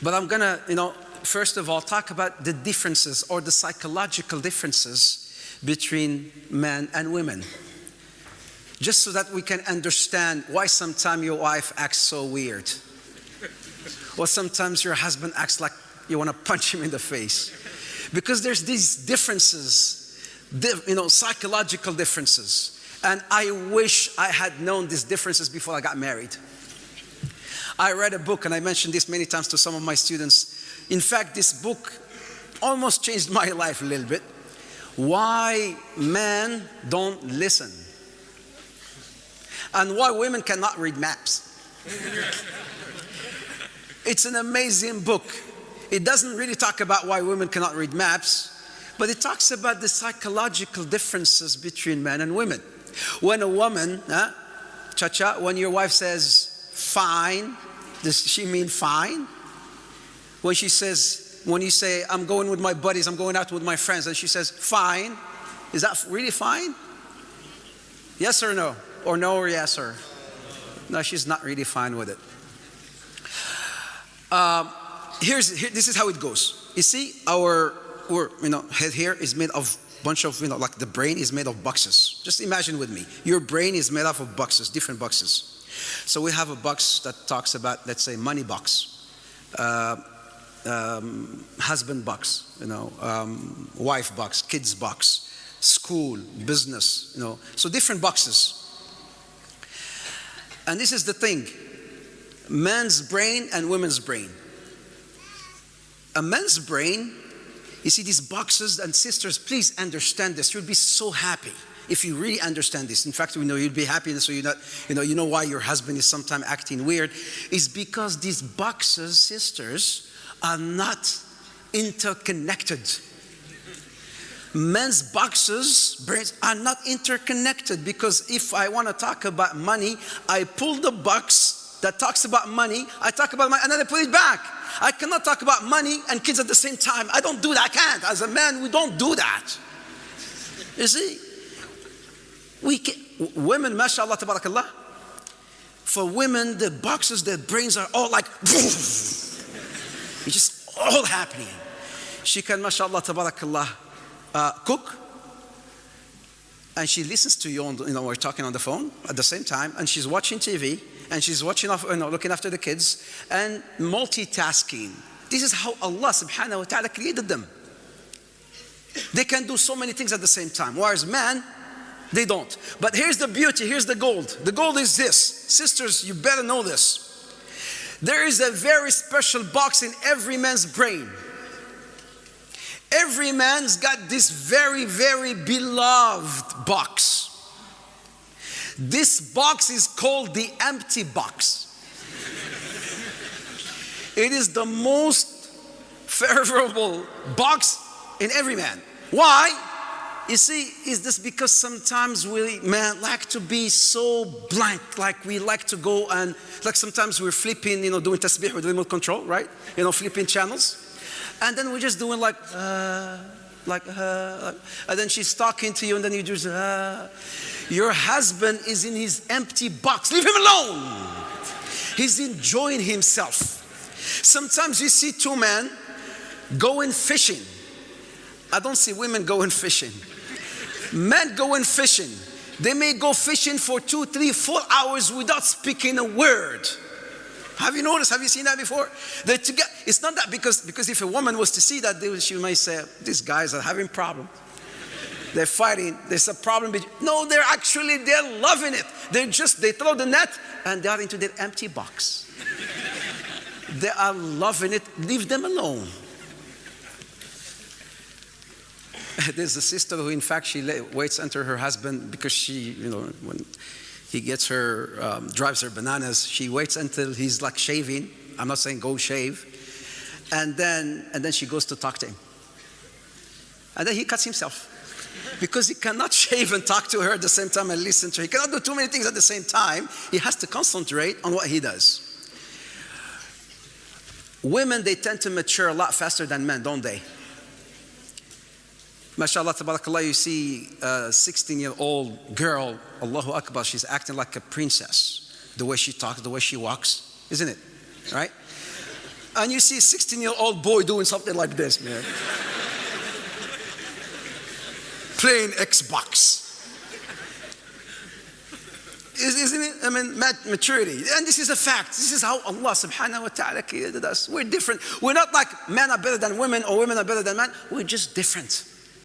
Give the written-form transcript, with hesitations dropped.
But I'm gonna, first of all, talk about the differences or the psychological differences between men and women. Just so that we can understand why sometimes your wife acts so weird. Or sometimes your husband acts like you want to punch him in the face. Because there's these differences, psychological differences. And I wish I had known these differences before I got married. I read a book, and I mentioned this many times to some of my students. In fact, this book almost changed my life a little bit. Why men don't listen. And why women cannot read maps. It's an amazing book. It doesn't really talk about why women cannot read maps, but it talks about the psychological differences between men and women. When a woman, when your wife says fine, does she mean fine? When you say, I'm going with my buddies, I'm going out with my friends, and she says fine, is that really fine? Yes or no? Or no or yes or? No, she's not really fine with it. This is how it goes. You see, our head here is made of bunch of, like the brain is made of boxes. Just imagine with me. Your brain is made up of boxes, different boxes. So we have a box that talks about, let's say, money box, husband box, wife box, kids box, school, business, so different boxes. And this is the thing, man's brain and women's brain. A man's brain, you see these boxes, and sisters, please understand this. You'll be so happy if you really understand this. In fact, we know you'll be happy, so you know why your husband is sometimes acting weird. Is because these boxes, sisters, are not interconnected. Men's boxes, brains, are not interconnected, because if I want to talk about money, I pull the box that talks about money, I talk about money, and then I put it back. I cannot talk about money and kids at the same time. I don't do that. I can't. As a man, we don't do that. You see? Women, mashallah, tabarakallah. For women, the boxes, their brains are all like, it's just all happening. She can, mashallah, tabarakallah, cook. And she listens to you, we're talking on the phone at the same time, and she's watching TV. And she's watching, looking after the kids and multitasking. This is how Allah subhanahu wa ta'ala created them. They can do so many things at the same time. Whereas men, they don't. But here's the beauty, here's the gold. The gold is this. Sisters, you better know this. There is a very special box in every man's brain. Every man's got this very, very beloved box. This box is called the empty box. It is the most favorable box in every man. Why? You see, is this because sometimes we men like to be so blank, like we like to go and, like sometimes we're flipping, doing tasbih with remote control, right? Flipping channels. And then we're just doing and then she's talking to you, and then you just, Your husband is in his empty box. Leave him alone. He's enjoying himself. Sometimes you see two men going fishing. I don't see women going fishing. Men going fishing. They may go fishing for 2, 3, 4 hours without speaking a word. Have you noticed? Have you seen that before? It's not that because if a woman was to see that, she might say, these guys are having problems. They're fighting. There's a problem. No, they're loving it. They throw the net and they are into their empty box. They are loving it. Leave them alone. There's a sister who, in fact, she waits until her husband, because she, when he gets her, drives her bananas, she waits until he's like shaving. I'm not saying go shave. And then she goes to talk to him. And then he cuts himself. Because he cannot shave and talk to her at the same time and listen to her. He cannot do too many things at the same time. He has to concentrate on what he does. Women, they tend to mature a lot faster than men, don't they? MashaAllah, tabarakallah, you see a 16-year-old girl, Allahu Akbar, she's acting like a princess. The way she talks, the way she walks, isn't it? Right? and you see a 16-year-old boy doing something like this, man. Playing Xbox. Isn't it? I mean, maturity. And this is a fact. This is how Allah subhanahu wa ta'ala created us. We're different. We're not like men are better than women or women are better than men. We're just different.